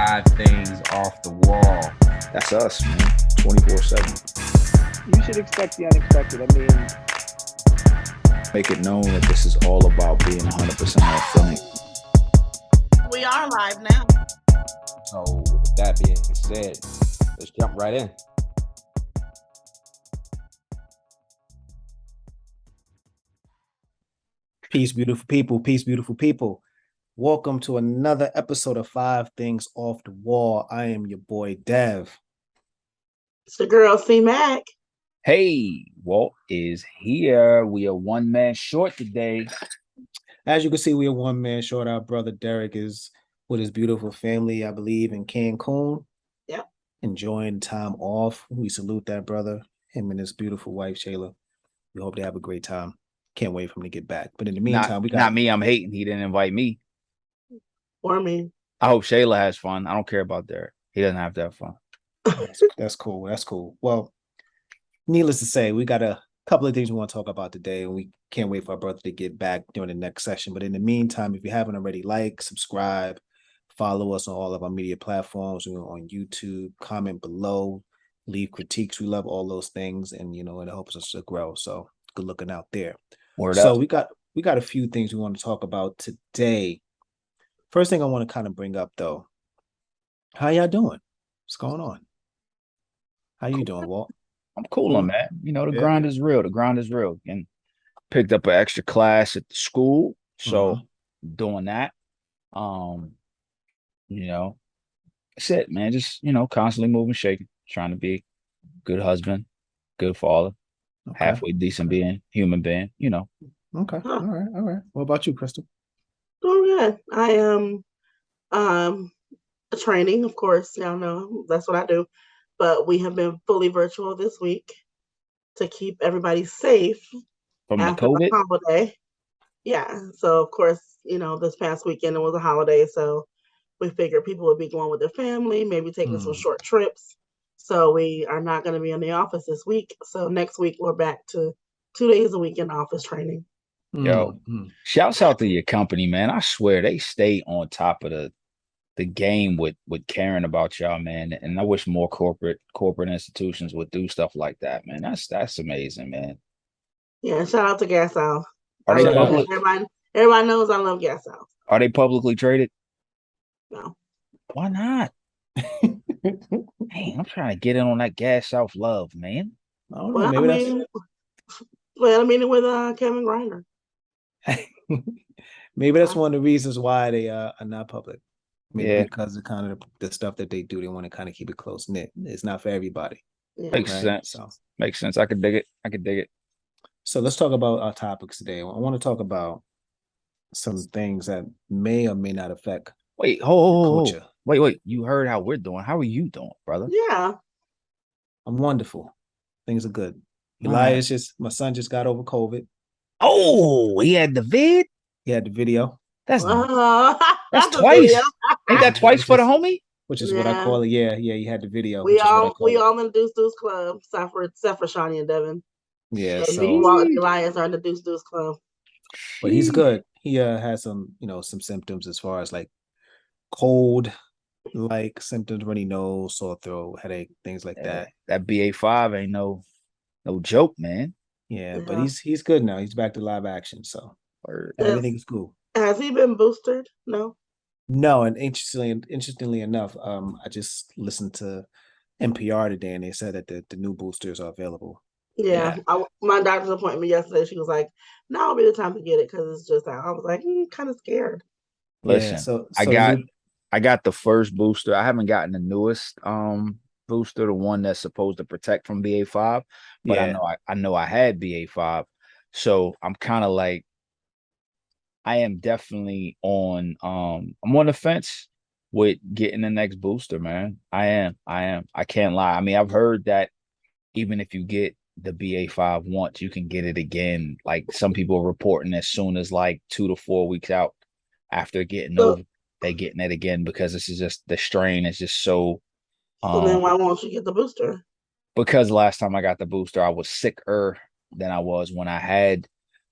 Five things off the wall. That's us, man. 24/7. You should expect the unexpected. I mean, Make it known that this is all about being 100% authentic. We are live now. So, with that being said, let's jump right in. peace, beautiful people. Peace, beautiful people. Welcome to another episode of Five Things Off the Wall. I am your boy Dev. It's the girl C Mac. Hey, Walt is here. We are one man short today. As you can see, we are one man short. Our brother Derek is with his beautiful family, I believe, in Cancun. Yep. Enjoying time off. We salute that brother, him and his beautiful wife Shayla. We hope they have a great time. Can't wait for him to get back. But in the meantime, we got not me. I'm hating. He didn't invite me. Or me. I hope Shayla has fun. I don't care about Derek. He doesn't have to have fun. That's cool. That's cool. Well, needless to say, we got a couple of things we want to talk about today, and we can't wait for our brother to get back during the next session. But in the meantime, if you haven't already, like, subscribe, follow us on all of our media platforms. We're on YouTube. Comment below, leave critiques. We love all those things, and it helps us to grow. So good looking out there. Word So up. we got a few things we want to talk about today. First thing I want to kind of bring up though, how y'all doing? What's going on? How you doing, Walt? I'm cooling, man. The Yeah. grind is real. The grind is real. And picked up an extra class at the school, so doing that. That's it, man. Just constantly moving, shaking, trying to be a good husband, good father, halfway decent being, human being. Okay. All right. What about you, Crystal? Oh good. I am training, of course. Y'all know that's what I do. But we have been fully virtual this week to keep everybody safe From the after COVID. the holiday. Yeah. So of course, this past weekend it was a holiday, so we figured people would be going with their family, maybe taking some short trips. So we are not going to be in the office this week. So next week we're back to 2 days a week in office training. Yo, shouts out to your company, man. I swear they stay on top of the game with caring about y'all, man. And I wish more corporate institutions would do stuff like that, man. That's amazing, man. Yeah, shout out to Gas South. Are they public? Everybody knows I love Gas South. Are they publicly traded? No. Why not? Hey, I'm trying to get in on that Gas South love, man. I don't know. Maybe I mean, with Kevin Greiner. Maybe that's one of the reasons why they are not public. Maybe Yeah. because of kind of the stuff that they do, they want to kind of keep it close knit. It's not for everybody. Yeah. Makes sense. Makes sense. I could dig it. So let's talk about our topics today. I want to talk about some things that may or may not affect culture. Wait. You heard how we're doing. How are you doing, brother? Yeah. I'm wonderful. Things are good. Elias my son just got over COVID. Oh, he had the vid? He had the video. That's that's twice. Ain't that twice for the homie? Which is what I call it. Yeah, he had the video. We all in the Deuce Club, except for Shawnee and Devin. Yeah, so Elias are in the Deuce Club. But he's good. He has some symptoms as far as like cold, like symptoms, runny nose, sore throat, headache, things like that. That BA5 ain't no joke, man. Yeah, but he's good now. He's back to live action, so everything is cool. Has he been boosted? No, and interestingly enough, I just listened to NPR today, and they said that the new boosters are available. Yeah. My doctor's appointment yesterday, she was like, "Now will be the time to get it because it's just out." I was like, kind of scared. Listen, yeah, so I got the first booster. I haven't gotten the newest booster, the one that's supposed to protect from BA5, but I know I had BA5, so I'm kind of like, I am definitely I'm on the fence with getting the next booster, man. I am. I can't lie. I mean, I've heard that even if you get the BA5 once, you can get it again. Like some people are reporting as soon as like 2 to 4 weeks out after getting over, they getting it again because this is just the strain is just so. So then why won't you get the booster? Because last time I got the booster, I was sicker than I was when I had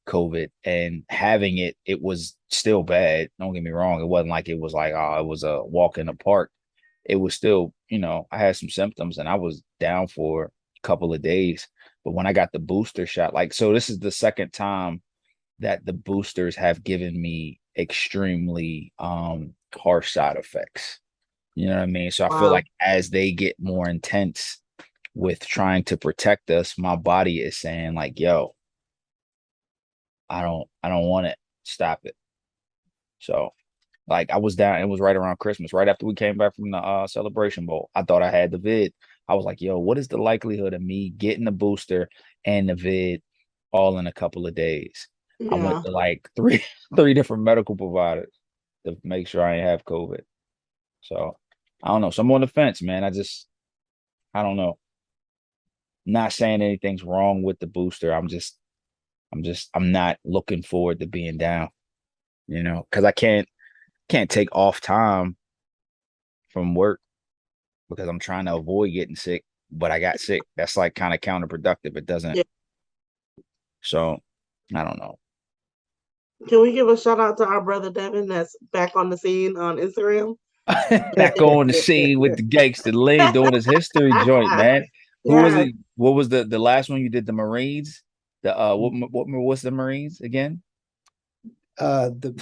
COVID, and having it was still bad. Don't get me wrong. It wasn't like it was like, it was a walk in the park. it was still, I had some symptoms and I was down for a couple of days. But when I got the booster shot, like, so this is the second time that the boosters have given me extremely harsh side effects. You know what I mean? So I feel Wow. like as they get more intense with trying to protect us, my body is saying like, yo, I don't want it. Stop it. So like I was down, it was right around Christmas, right after we came back from the Celebration Bowl. I thought I had the vid. I was like, yo, what is the likelihood of me getting the booster and the vid all in a couple of days? I went Yeah. to like three different medical providers to make sure I ain't have COVID. So I don't know. So I'm on the fence, man. I don't know. Not saying anything's wrong with the booster. I'm not looking forward to being down, because I can't take off time from work because I'm trying to avoid getting sick, but I got sick. That's like kind of counterproductive. It doesn't. Yeah. So I don't know. Can we give a shout out to our brother Devin that's back on the scene on Instagram? Back on the scene with the gangster Lee doing his history joint, man. Who was Yeah. it? What was the last one you did? The Marines? The what's the Marines again? The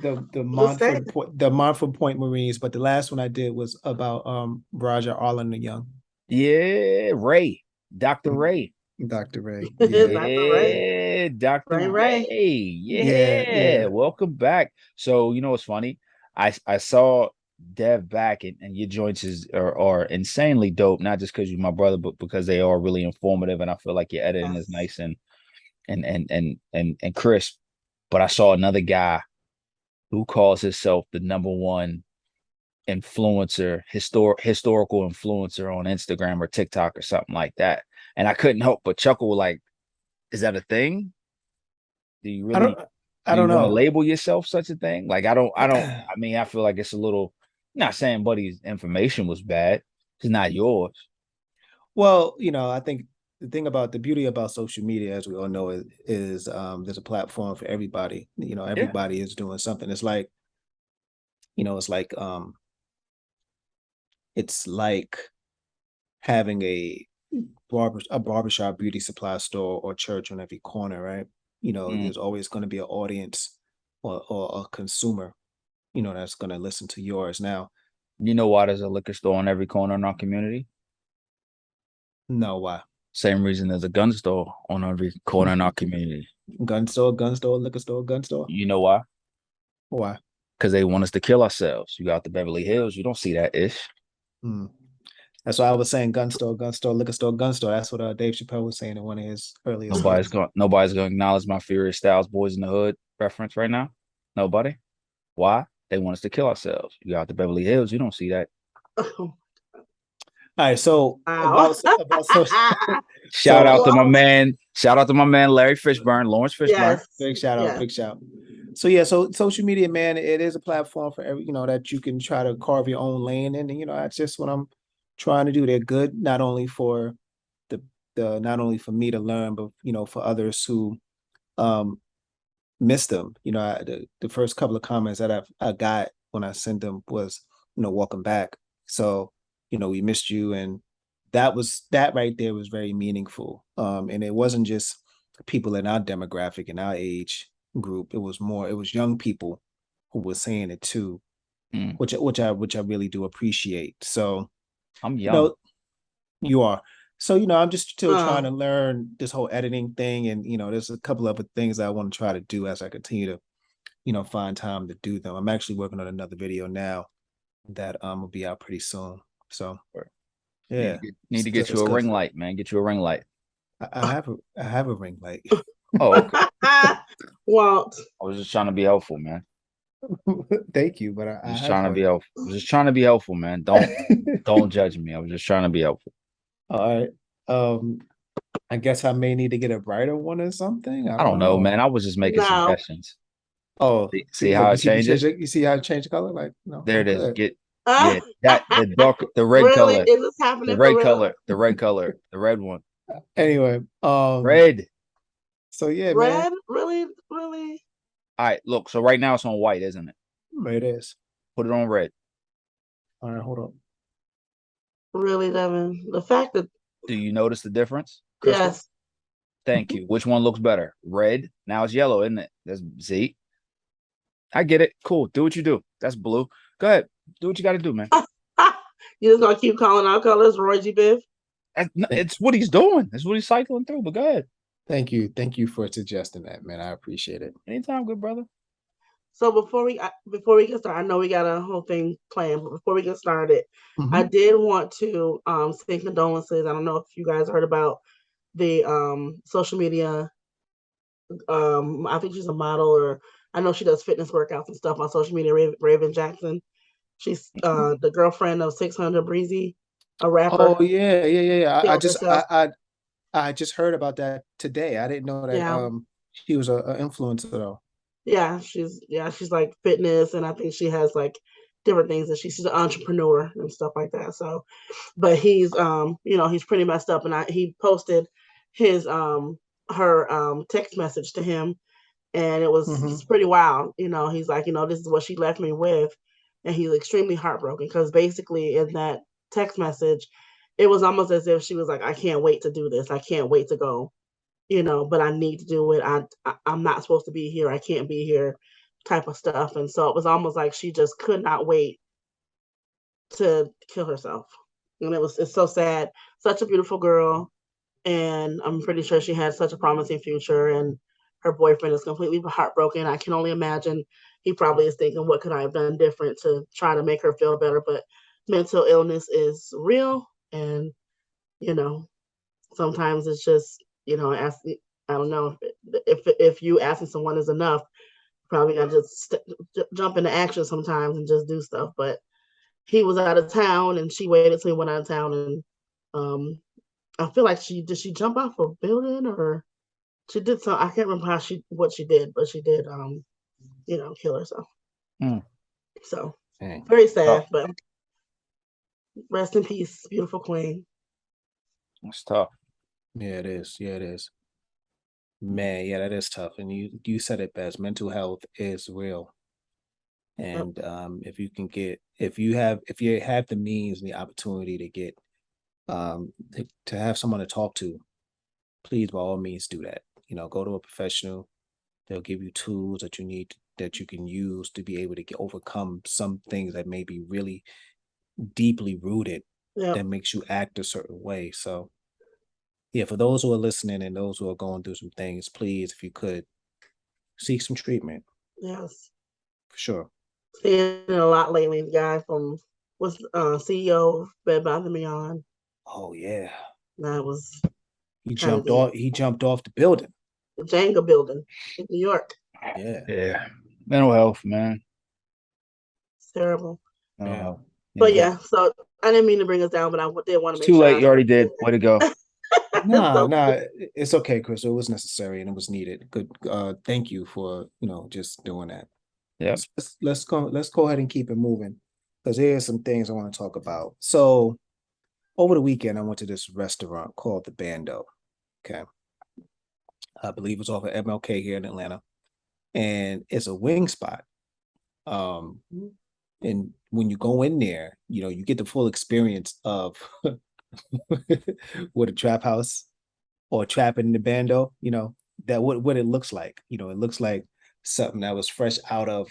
the Montford Point Marines, but the last one I did was about Roger Arlen the Young. Yeah, Ray. Dr. Ray. Dr. Ray. Dr. Ray. Yeah, Dr. Ray. Ray. Yeah. Yeah. Welcome back. So, you know what's funny? I saw Dev back and your joints are insanely dope, not just because you're my brother, but because they are really informative. And I feel like your editing is nice and crisp. But I saw another guy who calls himself the number one influencer, historical influencer on Instagram or TikTok or something like that. And I couldn't help but chuckle, like, is that a thing? Do you really I do you don't want to know. label yourself such a thing? Like, I mean, I feel like it's a little, not saying Buddy's information was bad. It's not yours. Well, I think the thing about the beauty about social media, as we all know, is there's a platform for everybody. Yeah. Everybody is doing something. It's like, it's like having a barbershop, beauty supply store, or church on every corner, right? There's always going to be an audience or a consumer, that's going to listen to yours. Now, You know why there's a liquor store on every corner in our community? no, why? Same reason there's a gun store on every corner in our community. Gun store, liquor store, gun store. You know why? Why? Because they want us to kill ourselves. You got the Beverly Hills, you don't see that ish. That's why I was saying gun store, liquor store, gun store. That's what Dave Chappelle was saying in one of his earliest. Nobody's gonna acknowledge my Furious Styles Boys in the Hood reference right now. Nobody. Why? They want us to kill ourselves. You got the Beverly Hills, you don't see that. All right, so Wow. about social. Shout out to my man Larry Fishburne, Lawrence Fishburne. Yes. Big shout out, big shout. So yeah, so social media, man, it is a platform for every, that you can try to carve your own lane in, and that's just what I'm trying to do. They're good not only for not only for me to learn, but for others who missed them. The first couple of comments that I got when I sent them was, welcome back. So, we missed you, and that right there was very meaningful. And it wasn't just people in our demographic and our age group. It was young people who were saying it too, which I really do appreciate. So I'm young. You are. So, I'm just still trying to learn this whole editing thing. And, there's a couple other things I want to try to do as I continue to, find time to do them. I'm actually working on another video now that will be out pretty soon. So, yeah. Need to get you a ring light, man. Get you a ring light. I have a ring light. Oh, okay. Walt. I was just trying to be helpful, man. Thank you, but I was trying to be helpful. I was just trying to be helpful, man. Don't judge me. I was just trying to be helpful. All right. I guess I may need to get a brighter one or something. I don't know, man. I was just making suggestions. Oh, see how it changes? You see how it changed color? Like, no. There it is. The red color. Is this happening? The red color. The red color. The red one. Anyway, red. So yeah, red, man. Really. All right, look. So right now it's on white, isn't it? It is. Put it on red. All right, hold up. Really, Devin. The fact that Do you notice the difference, Crystal? yes, Thank you. Which one looks better? Red. Now it's yellow, isn't it? That's Z. I get it. Cool. Do what you do. That's blue. Go ahead. Do what you got to do, man. you just gonna keep calling out colors, Roy G. Biv. It's what he's doing. It's what he's cycling through. But go ahead. Thank you for suggesting that, man. I appreciate it. Anytime, good brother. So before we get started, I know we got a whole thing planned, but before we get started, Mhm. I did want to send condolences. I don't know if you guys heard about the social media. I think she's a model, or I know she does fitness workouts and stuff on social media. Raven Jackson. She's the girlfriend of 600 Breezy, a rapper. Oh yeah. I Killed just herself. I just heard about that today. I didn't know that Yeah. she was a influencer though. Yeah, she's like fitness, and I think she has like different things that she's an entrepreneur and stuff like that. So, but he's he's pretty messed up, and he posted his her text message to him, and it was Mhm. pretty wild. He's like, this is what she left me with, and he's extremely heartbroken because basically in that text message, it was almost as if she was like, I can't wait to do this. I can't wait to go, but I need to do it. I'm not supposed to be here. I can't be here, type of stuff. And so it was almost like she just could not wait to kill herself. And it's so sad. Such a beautiful girl, and I'm pretty sure she had such a promising future. And her boyfriend is completely heartbroken. I can only imagine he probably is thinking, what could I have done different to try to make her feel better? But mental illness is real, and you know sometimes it's just I don't know if you asking someone is enough. Probably gotta just jump into action sometimes and just do stuff. But he was out of town, and she waited till he went out of town, and I feel like she jump off a building, or she did some. I can't remember what she did, but she did kill herself. Mm. So Dang. very sad, but rest in peace, beautiful queen. It's tough. Yeah, it is. Yeah, it is. Man, yeah, that is tough. And you said it best. Mental health is real. And if you have the means and the opportunity to get to have someone to talk to, please by all means do that. Go to a professional. They'll give you tools that you need that you can use to be able to overcome some things that may be really deeply rooted that makes you act a certain way. So yeah, for those who are listening and those who are going through some things, please, if you could, seek some treatment. Yes. For sure. Seeing it a lot lately. The guy from was CEO of Bed Bath & Beyond. Oh yeah. That was He jumped off the building. the Jenga building in New York. Yeah. Yeah. Mental health, man. It's terrible. Mental Yeah. health. But yeah, so I didn't mean to bring us down, but I did want to It's make too sure. late. You already did. Way to go. No, it's okay, Chris. It was necessary and it was needed. Good. Thank you for just doing that. Yeah. Let's go ahead and keep it moving, because here's some things I want to talk about. So over the weekend, I went to this restaurant called the Bando. Okay. I believe it's off of MLK here in Atlanta. And it's a wing spot. And when you go in there, you get the full experience of what a trap house or trapping in the bando, that what it looks like. It looks like something that was fresh out of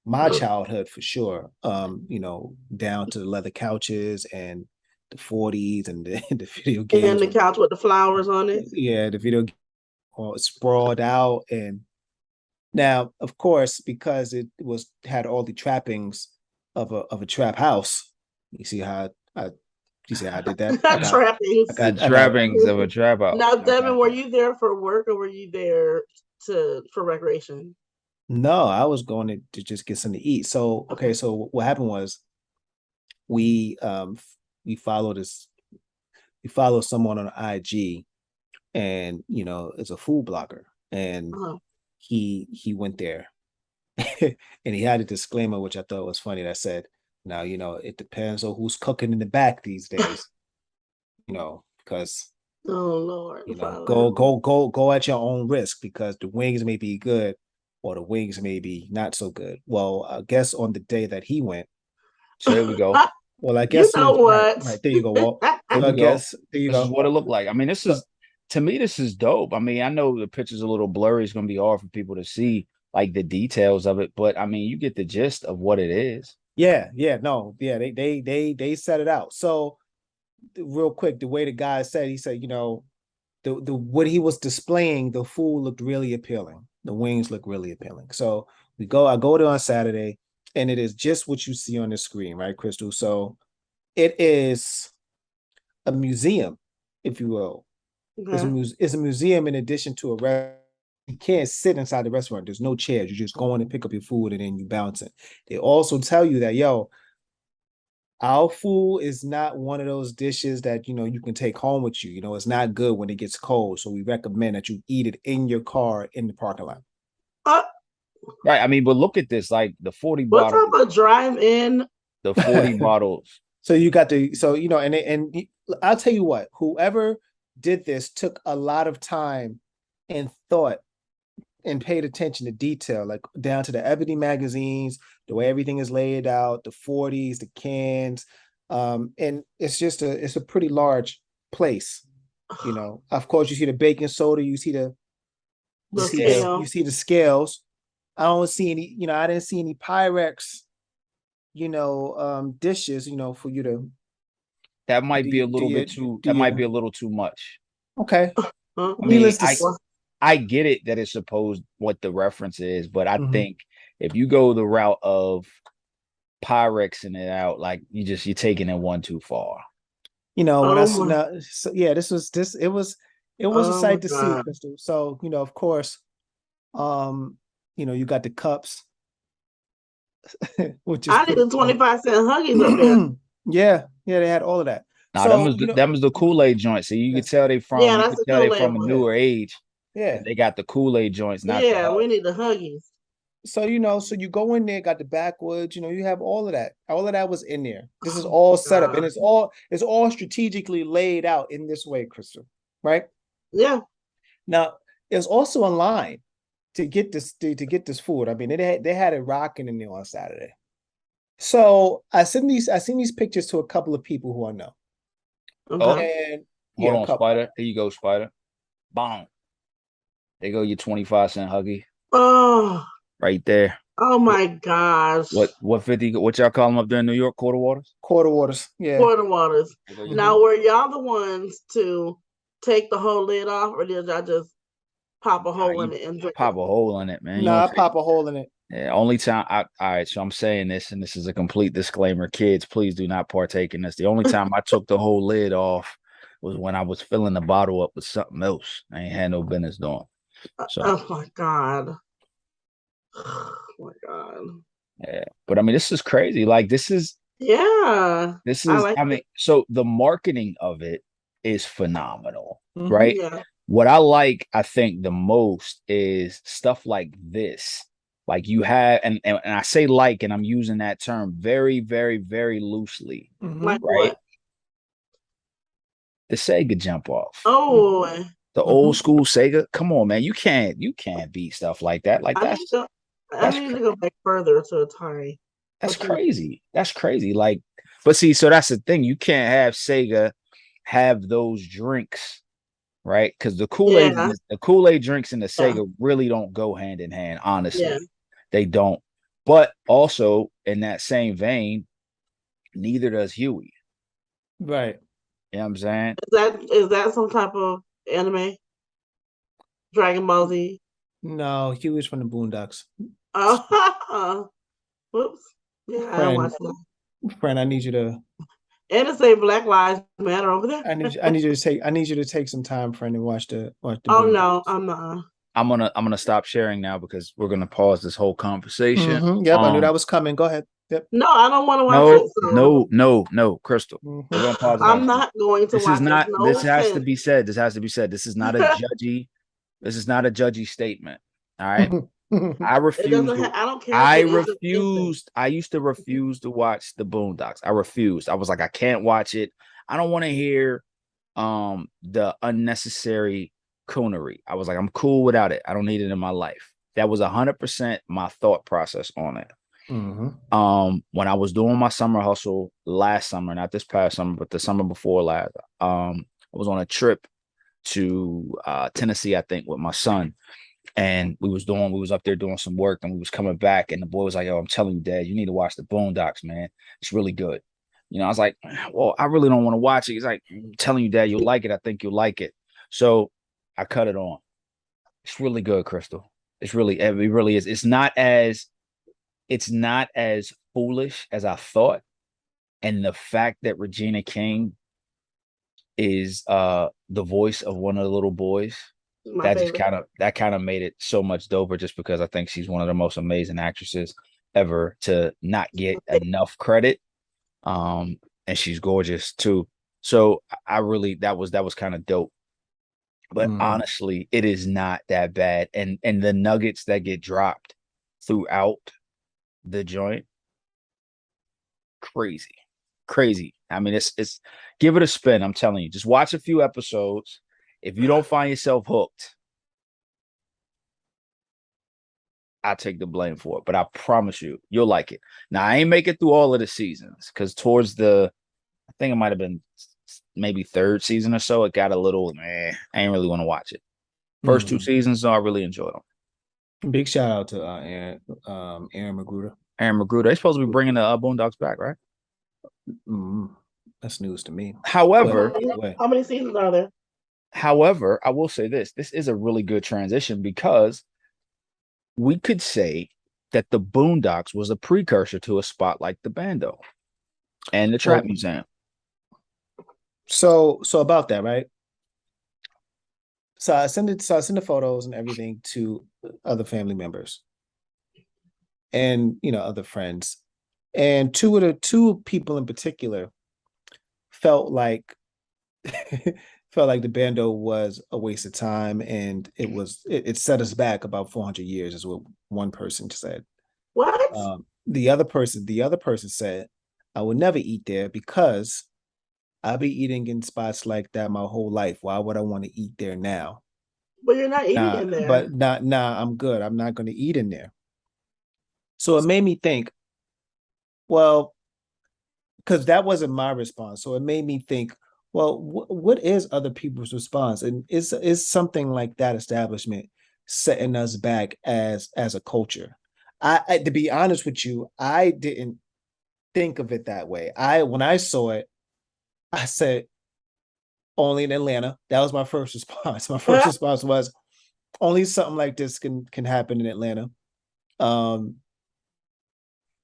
my childhood for sure. Down to the leather couches and the 40s and the video games. And the couch with the flowers on it. Yeah, the video all sprawled out. And now, of course, because it had all the trappings of a trap house. You see how I did that? Trappings. The trappings of a trap house. Now, Devin, were you there for work or were you there for recreation? No, I was going to just get something to eat. So okay, so what happened was we followed someone on IG, and it's a food blogger, and he went there. And he had a disclaimer, which I thought was funny, that said, now, it depends on who's cooking in the back these days, because oh Lord, go at your own risk, because the wings may be good or the wings may be not so good. Well, I guess on the day that he went, so here we go. Well, I You guess know right, what? right. There you go, Walt. There So I you go. guess there you This is go. what it looked like. I mean, So to me, this is dope. I mean, I know the picture's a little blurry. It's gonna be hard for people to see like the details of it, but I mean, you get the gist of what it is. no, they set it out. So real quick, the way the guy said, he said, the what he was displaying, the food looked really appealing. The wings look really appealing. So I go there on Saturday, and it is just what you see on the screen, right, Crystal? So it is a museum, if you will. Okay. It's a museum in addition to a restaurant. You can't sit inside the restaurant. There's no chairs. You just go in and pick up your food and then you bounce it. They also tell you that, our food is not one of those dishes that you can take home with you. It's not good when it gets cold. So we recommend that you eat it in your car in the parking lot. Uh, Right. I mean, but look at this, like the 40 what bottle, type of drive-in? the 40 bottles. So you got to, and I'll tell you what, whoever did this took a lot of time and thought and paid attention to detail, like down to the ebony magazines, the way everything is laid out, the 40s, the cans. And it's a pretty large place. Of course, you see the baking soda, you see The you scale. see the scales. I don't see any, I didn't see any Pyrex, dishes, for you to That might be a do little your bit too, do that might your be a little too much. okay. Huh? I mean, Needless to say, I get it that it's supposed what the reference is, but I Mhm. think if you go the route of Pyrexing it out, like you're taking it one too far. when Oh I my, it was a oh my sight to see, God. Crystal. So, of course, you got the cups, which is I need pretty the 25-cent Huggies up there. Yeah, they had all of that. Now that So, was that was the Kool-Aid joint. So you could that's tell Yeah, you that's could the tell they Kool-Aid from a one. newer age. yeah. And they got the Kool-Aid joints, not the Yeah, we need the Huggies. So, so you go in there, got the backwoods, you have all of that. All of that was in there. This is all set up, and God. it's all strategically laid out in this way, Crystal. Right? Yeah. Now, there's also a line to get this food. I mean, they had it rocking in there on Saturday. So I seen these pictures to a couple of people who I know. Oh, Okay. And hold a on, couple. Spider. Here you go, Spider. Bong. There go your 25-cent Huggy Oh, right there. oh my gosh. What 50? What y'all call them up there in New York? Quarter waters? Quarter waters. Yeah. Quarter waters. There go your Now, were y'all the ones to take the whole lid off, or did y'all just pop a hole in you it and drink pop it? a hole in it, man. You Nah, I don't take pop a hole in it. yeah, only time all right, so I'm saying this, and this is a complete disclaimer. Kids, please do not partake in this. The only time I took the whole lid off was when I was filling the bottle up with something else I ain't had no business doing. So Oh my God. Oh my God. yeah. But I mean, this is crazy. Like Yeah. I like I mean, it. so the marketing of it is phenomenal, Mhm. right? Yeah. What I like, I think the most is stuff like this. Like you have, and I say like, and I'm using that term very, very, very loosely, Mhm. Like right? what? The Sega jump off. Oh, The old Mhm. school Sega. Come on, man. You can't beat stuff like that. Like I need to that's go back further to Atari. that's But you know, crazy. That's crazy. Like, but see, so that's the thing. You can't have Sega have those drinks, right? Because the Kool-Aid, yeah, the Kool-Aid drinks and the yeah, Sega really don't go hand in hand, honestly. yeah. They don't. But also in that same vein, neither does Huey. Right. You know what I'm saying? Is that some type of anime? Dragon Ball Z? No, Huey's from the Boondocks. Oh, whoops. Yeah, I Friend, watched that. I need you to And it say Black Lives Matter over there. I need you to take some time, friend, and watch the Oh Boondocks. no, I'm not. I'm gonna stop sharing now because we're gonna pause this whole conversation. Mhm. Yep, I knew that was coming. Go ahead. Yep. No, I don't want to watch it. No, Crystal. Mhm. We're gonna pause it I'm now. not going to This is watch it. not. No This has to offense. be said. This has to be said. This is not a judgy. This is not a judgy statement. All right. I It refuse. doesn't. I don't care. I If it is or isn't. refused. I used to refuse to watch the Boondocks. I refused. I was like, I can't watch it. I don't want to hear the unnecessary coonery. I was like, I'm cool without it. I don't need it in my life. That was 100% my thought process on it. When I was doing my summer hustle last summer, not this past summer, but the summer before last, I was on a trip to Tennessee, I think, with my son. And we was up there doing some work, and we was coming back, and the boy was like, "Yo, I'm telling you, Dad, you need to watch the Boondocks, man. It's really good." I was like, "Well, I really don't want to watch it." He's like, "I'm telling you, Dad, you'll like it. I think you'll like it." So I cut it on. It's really good, Crystal. It really is. It's not as foolish as I thought. And the fact that Regina King is the voice of one of the little boys, My favorite. that kind of made it so much doper, just because I think she's one of the most amazing actresses ever to not get enough credit. And she's gorgeous too. So I really that was kind of dope. But honestly, it is not that bad. And the nuggets that get dropped throughout the joint, crazy. Crazy. I mean, it's give it a spin. I'm telling you, just watch a few episodes. If you don't find yourself hooked, I'll take the blame for it. But I promise you, you'll like it. Now, I ain't make it through all of the seasons, because towards I think it might have been maybe third season or so, it got a little, I ain't really want to watch it. First two seasons, though, I really enjoyed them. Big shout out to Aaron McGruder. Aaron McGruder. They're supposed to be bringing the Boondocks back, right? That's news to me. However, how many seasons are there? However, I will say this is a really good transition, because we could say that the Boondocks was a precursor to a spot like the Bando and the Trap Museum. So about that, right? So I send the photos and everything to other family members and other friends. And two people in particular felt like the Bando was a waste of time, and it set us back about 400 years, is what one person said. What? The other person said, "I would never eat there because I've been eating in spots like that my whole life. Why would I want to eat there now?" But you're not eating in there. But I'm good. I'm not going to eat in there. So it made me think, well, because that wasn't my response. So it made me think, well, what is other people's response? And is something like that establishment setting us back as a culture? I to be honest with you, I didn't think of it that way. When I saw it, I said, only in Atlanta. That was my first response. My first response was, only something like this can happen in Atlanta.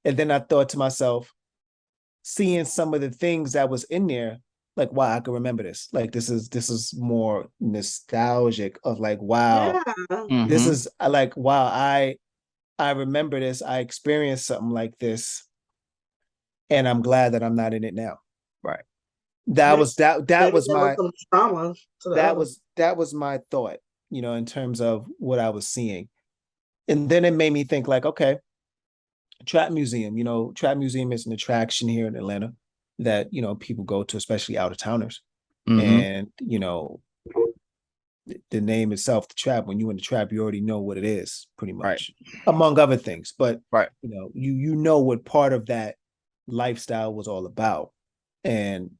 And then I thought to myself, seeing some of the things that was in there, like, wow, I can remember this. Like, this is more nostalgic of like, wow, this is like, wow, I remember this. I experienced something like this, and I'm glad that I'm not in it now. Right. That was my trauma. That was my thought, in terms of what I was seeing. And then it made me think, like, okay, Trap Museum, Trap Museum is an attraction here in Atlanta that, people go to, especially out of towners. And, the name itself, the Trap, when you're in the Trap, you already know what it is, pretty much, among other things. But, you know what part of that lifestyle was all about. And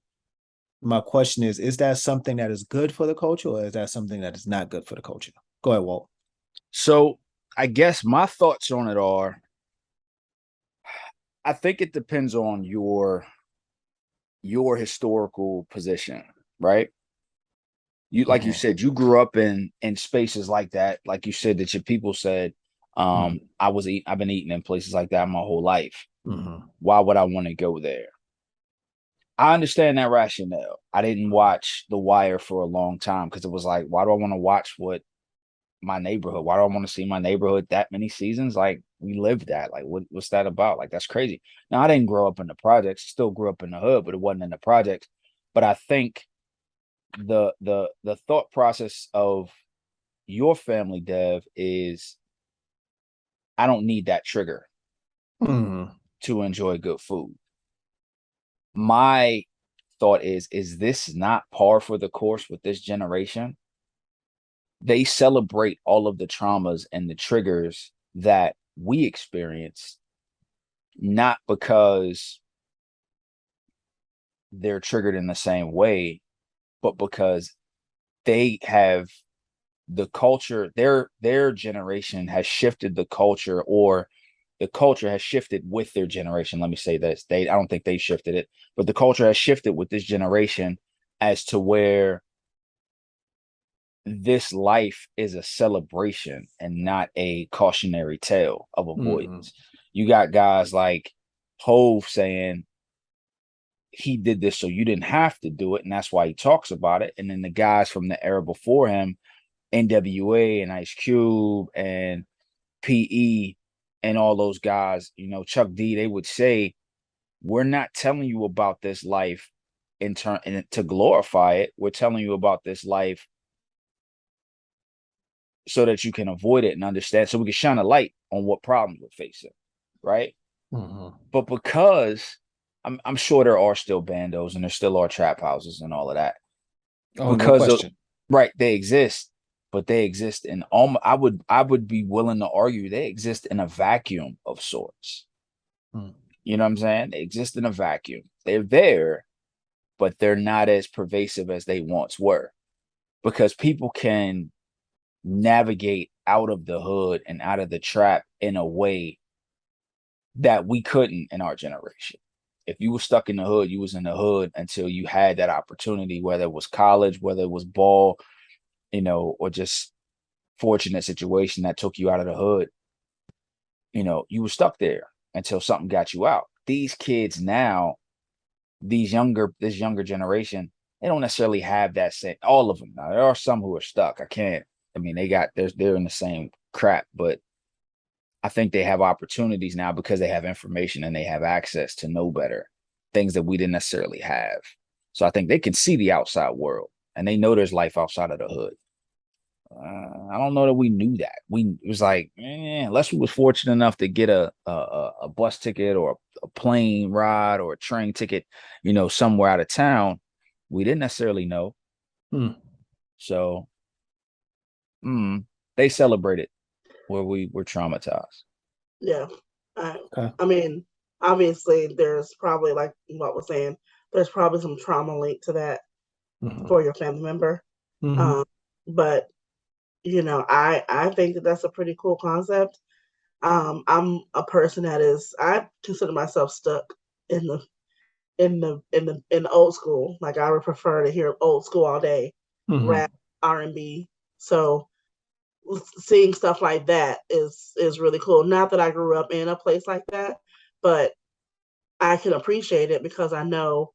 my question is that something that is good for the culture, or is that something that is not good for the culture? Go ahead, Walt. So I guess my thoughts on it are, I think it depends on your historical position, right? You, like you said, you grew up in spaces like that. Like you said, that your people said, I've been eating in places like that my whole life. Why would I want to go there? I understand that rationale. I didn't watch The Wire for a long time, because it was like, why do I want to watch my neighborhood? Why do I want to see my neighborhood that many seasons? Like, we lived that. Like, what's that about? Like, that's crazy. Now, I didn't grow up in the projects. Still grew up in the hood, but it wasn't in the projects. But I think the thought process of your family, Dev, is, I don't need that trigger to enjoy good food. My thought is this not par for the course with this generation? They celebrate all of the traumas and the triggers that we experienced not because they're triggered in the same way, but because they have the culture, their generation has shifted the culture, or the culture has shifted with their generation. Let me say this. I don't think they shifted it, but the culture has shifted with this generation as to where this life is a celebration and not a cautionary tale of avoidance. You got guys like Hove saying he did this so you didn't have to do it, and that's why he talks about it. And then the guys from the era before him, NWA and Ice Cube and PE and all those guys, Chuck D, they would say, we're not telling you about this life in turn and to glorify it. We're telling you about this life so that you can avoid it and understand, so we can shine a light on what problems we're facing, right? But because I'm sure there are still bandos and there still are trap houses and all of that. Oh, because no question. right, they exist, but they exist in I would be willing to argue they exist in a vacuum of sorts. You know what I'm saying? They exist in a vacuum. They're there, but they're not as pervasive as they once were, because people can navigate out of the hood and out of the trap in a way that we couldn't in our generation. If you were stuck in the hood, you was in the hood until you had that opportunity, whether it was college, whether it was ball, or just fortunate situation that took you out of the hood. You were stuck there until something got you out. These kids now, this younger generation, they don't necessarily have that same, all of them. Now, there are some who are stuck. They're in the same crap, but I think they have opportunities now because they have information and they have access to know better, things that we didn't necessarily have. So I think they can see the outside world and they know there's life outside of the hood. I don't know that we knew that. It was like, unless we was fortunate enough to get a bus ticket or a plane ride or a train ticket, somewhere out of town, we didn't necessarily know. So they celebrated where we were traumatized. Yeah. Okay. I mean, obviously, there's probably, like what was saying, there's probably some trauma linked to that for your family member. But I think that that's a pretty cool concept. I'm a person I consider myself stuck in the old school. Like, I would prefer to hear old school all day, rap, R&B. So seeing stuff like that is really cool. Not that I grew up in a place like that, but I can appreciate it because I know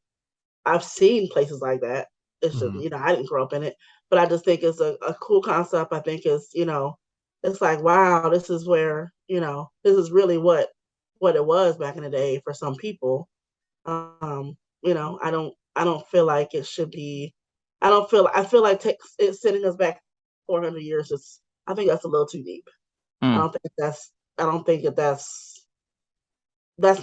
I've seen places like that. It's just, I didn't grow up in it, but I just think it's a cool concept. I think it's like, wow, this is where, this is really what it was back in the day for some people. I don't feel like it should be, I feel like it's sending us back 400 years. I think that's a little too deep. I don't think that's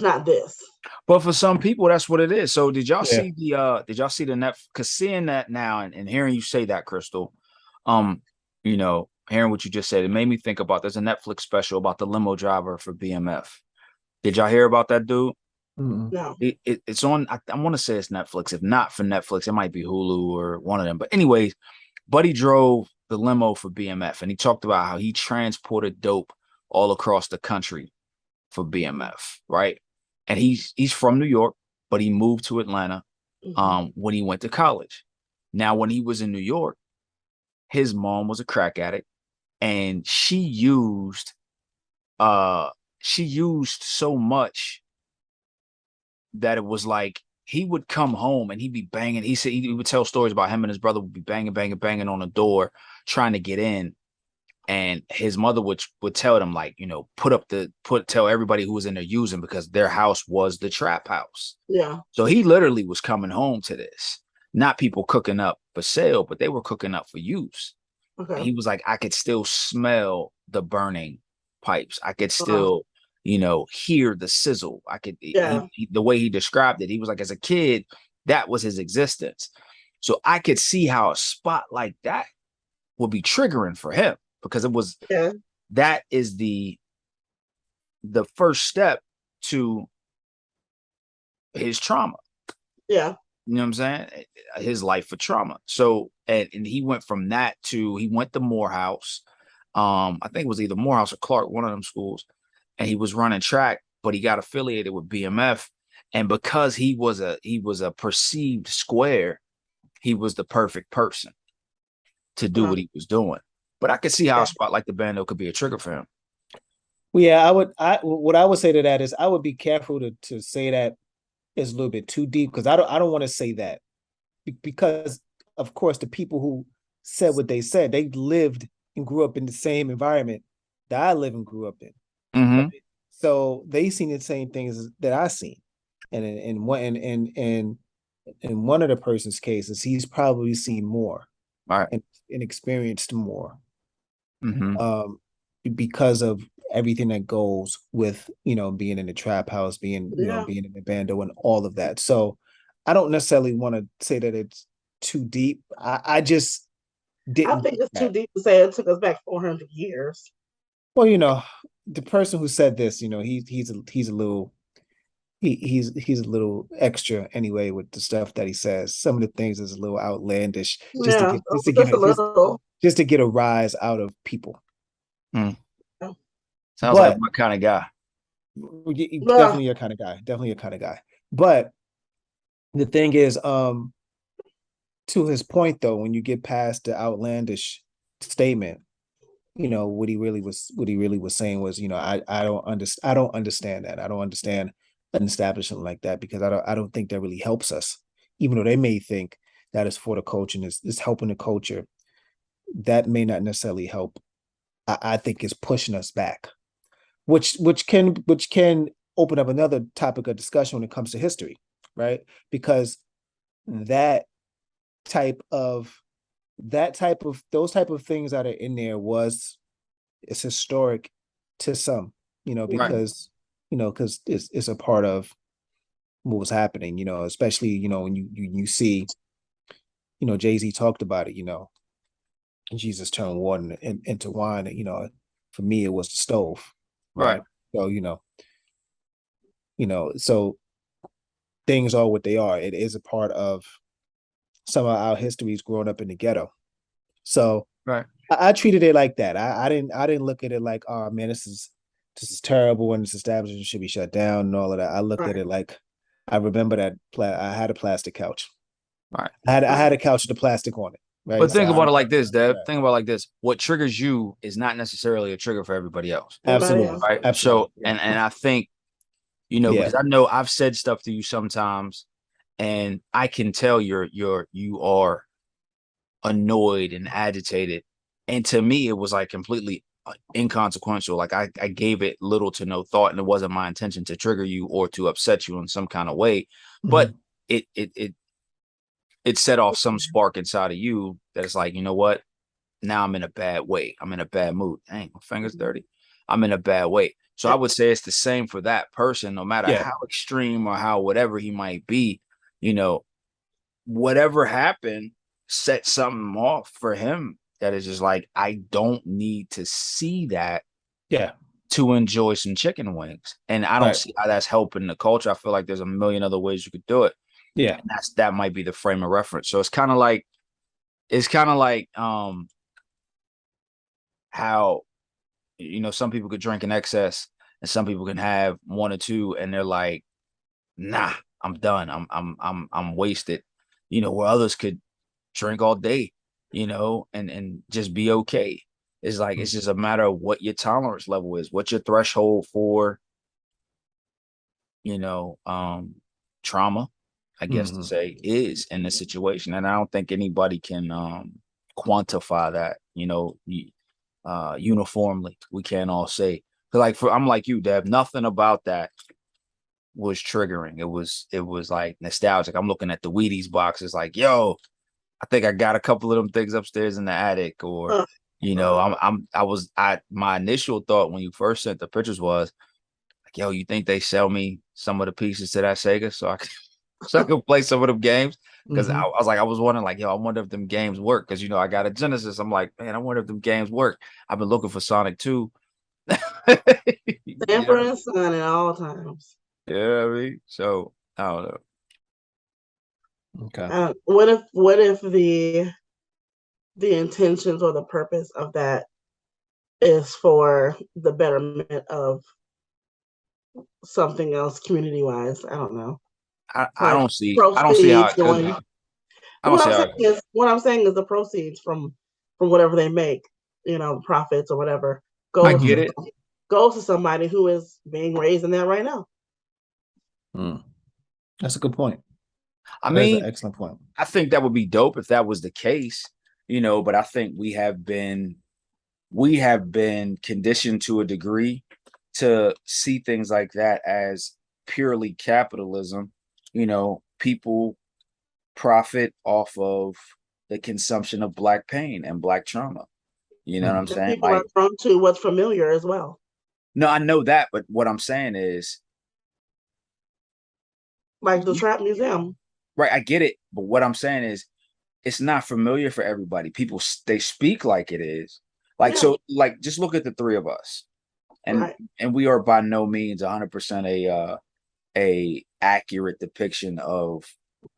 not this. But for some people, that's what it is. So did y'all see the net? Because seeing that now and hearing you say that, Crystal, hearing what you just said, it made me think about, there's a Netflix special about the limo driver for BMF. Did y'all hear about that dude? No. It's on, I want to say it's Netflix. If not for Netflix, it might be Hulu or one of them. But anyways, Buddy drove the limo for BMF, and he talked about how he transported dope all across the country for BMF, right? And he's from New York, but he moved to Atlanta when he went to college. Now, when he was in New York, his mom was a crack addict, and she used so much that it was like he would come home and he'd be banging. He said he would tell stories about him and his brother would be banging on the door trying to get in. And his mother would tell them, like, tell everybody who was in there using, because their house was the trap house. Yeah. So he literally was coming home to this, not people cooking up for sale, but they were cooking up for use. Okay. And he was like, I could still smell the burning pipes. I could still, hear the sizzle. I could, the way he described it, he was like, as a kid, that was his existence. So I could see how a spot like that would be triggering for him. Because it was that is the first step to his trauma. Yeah. You know what I'm saying? His life for trauma. So, and he went from that to, he went to Morehouse. I think it was either Morehouse or Clark, one of them schools. And he was running track, but he got affiliated with BMF. And because he was a perceived square, he was the perfect person to do what he was doing. But I could see how a spot like the Bando could be a trigger for him. Well, yeah, what I would say to that is I would be careful to say that is a little bit too deep, because I don't want to say that, because of course the people who said what they said, they lived and grew up in the same environment that I live and grew up in. Mm-hmm. So they seen the same things that I seen. And in one of the person's cases, he's probably seen more, Right. and experienced more. Mm-hmm. Because of everything that goes with, being in the trap house, being being in the bando and all of that. So I don't necessarily want to say that it's too deep. I just didn't. I think it's too deep to say it took us back 400 years. Well, the person who said this, he's a little extra anyway with the stuff that he says. Some of the things is a little outlandish, just to get a rise out of people. Sounds like my kind of guy. Definitely your kind of guy. Definitely your kind of guy. But the thing is, to his point though, when you get past the outlandish statement, what he really was saying was, I don't understand that. I don't understand an establishment like that, because I don't think that really helps us, even though they may think that is for the culture and is helping the culture. That may not necessarily help. I think it's pushing us back, which can open up another topic of discussion when it comes to history, right? Because those type of things that are in there it's historic to some, because because it's a part of what was happening, especially when you see, Jay-Z talked about it, Jesus turned water into wine. For me, it was the stove. Right. So, so things are what they are. It is a part of some of our histories growing up in the ghetto. So I treated it like that. I didn't look at it like, oh man, this is terrible and this establishment should be shut down and all of that. I looked at it like, I remember that I had a plastic couch. Right. I had a couch with the plastic on it. Right? But think about it like this, Deb. Think about it like this. What triggers you is not necessarily a trigger for everybody else. Absolutely. Right. Absolutely. So, and I think, because I know I've said stuff to you sometimes, and I can tell you are annoyed and agitated. And to me, it was like completely inconsequential. Like I gave it little to no thought, and it wasn't my intention to trigger you or to upset you in some kind of way. But it set off some spark inside of you that it's like, you know what? Now I'm in a bad way. I'm in a bad mood. Dang, my finger's dirty. I'm in a bad way. So I would say it's the same for that person, no matter how extreme or how whatever he might be, whatever happened set something off for him that is just like, I don't need to see that to enjoy some chicken wings. And I don't see how that's helping the culture. I feel like there's a million other ways you could do it. Yeah. And that might be the frame of reference. So it's kind of like how, some people could drink in excess and some people can have one or two and they're like, nah, I'm done. I'm wasted, where others could drink all day, and just be okay. It's like, it's just a matter of what your tolerance level is, what your threshold for, trauma, I guess to say, is in this situation. And I don't think anybody can quantify that, uniformly. We can't all say, like, I'm like you, Deb, nothing about that was triggering. It was like nostalgic. I'm looking at the Wheaties boxes like, yo, I think I got a couple of them things upstairs in the attic, or my initial thought when you first sent the pictures was like, yo, you think they sell me some of the pieces to that Sega so I can play some of them games? Because I was wondering like, yo, I wonder if them games work, because I got a Genesis. I'm like, man, I wonder if them games work. I've been looking for Sonic 2. Sanford and Son at all times. Yeah, I mean, so I don't know. Okay. What if the intentions or the purpose of that is for the betterment of something else community wise? I don't know. I Like don't see how proceeds it could going. be. I don't see how. What I'm saying is the proceeds from whatever they make, profits or whatever, I goes get it. goes to somebody who is being raised in that right now. That's a good point. I That's mean, an excellent point. I think that would be dope if that was the case, but I think we have been conditioned to a degree to see things like that as purely capitalism. People profit off of the consumption of Black pain and Black trauma. You know what I'm And saying? people are prone to what's familiar as well. No, I know that, but what I'm saying is, like the Trap Museum. Right, I get it, but what I'm saying is, it's not familiar for everybody. People, they speak like it is. So just look at the three of us, and we are by no means 100% a accurate depiction of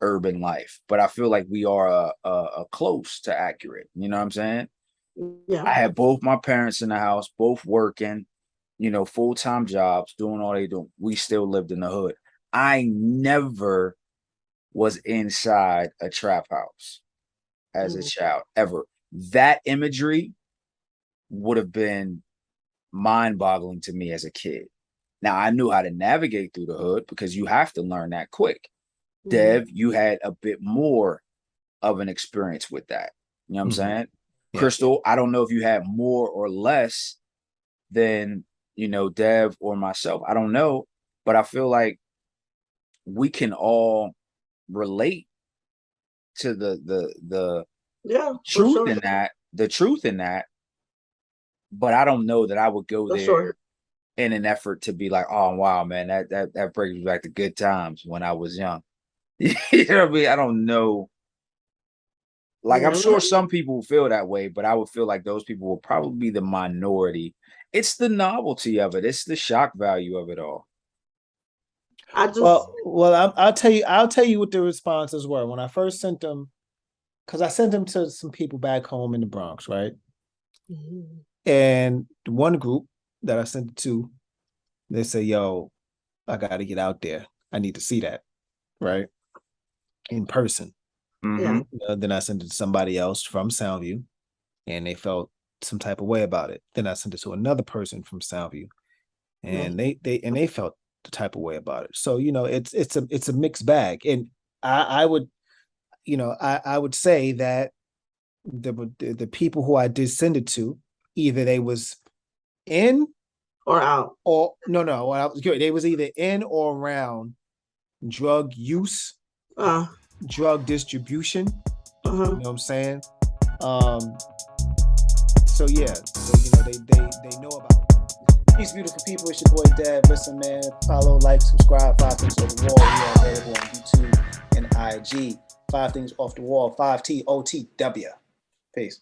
urban life, but I feel like we are a close to accurate. You know what I'm saying? Yeah. I had both my parents in the house, both working, full-time jobs, doing all they do. We still lived in the hood. I never was inside a trap house as a child, ever. That imagery would have been mind-boggling to me as a kid. Now, I knew how to navigate through the hood because you have to learn that quick. Dev, you had a bit more of an experience with that. You know what I'm saying? Yeah. Crystal, I don't know if you had more or less than, Dev or myself. I don't know, but I feel like we can all relate to the truth in that, but I don't know that I would go there in an effort to be like, oh wow, man, that brings me back to good times when I was young. You know what I mean? I don't know. Like, I'm sure some people feel that way, but I would feel like those people will probably be the minority. It's the novelty of it. It's the shock value of it all. I'll tell you what the responses were when I first sent them, because I sent them to some people back home in the Bronx, right? Mm-hmm. And one group that I sent it to, they say, yo, I got to get out there. I need to see that, right? In person. Mm-hmm. Then I sent it to somebody else from Soundview, and they felt some type of way about it. Then I sent it to another person from Soundview, and they felt the type of way about it. So it's a mixed bag, and I would say that the people who I did send it to, either they was in or out, or no, they was either in or around drug use, drug distribution. You know what I'm saying? So they know about it. Peace, beautiful people. It's your boy Dad. Listen, man, follow, like, subscribe. 5 Things Off the Wall. We are available on YouTube and IG. 5 Things Off the Wall. 5TOTW. Peace.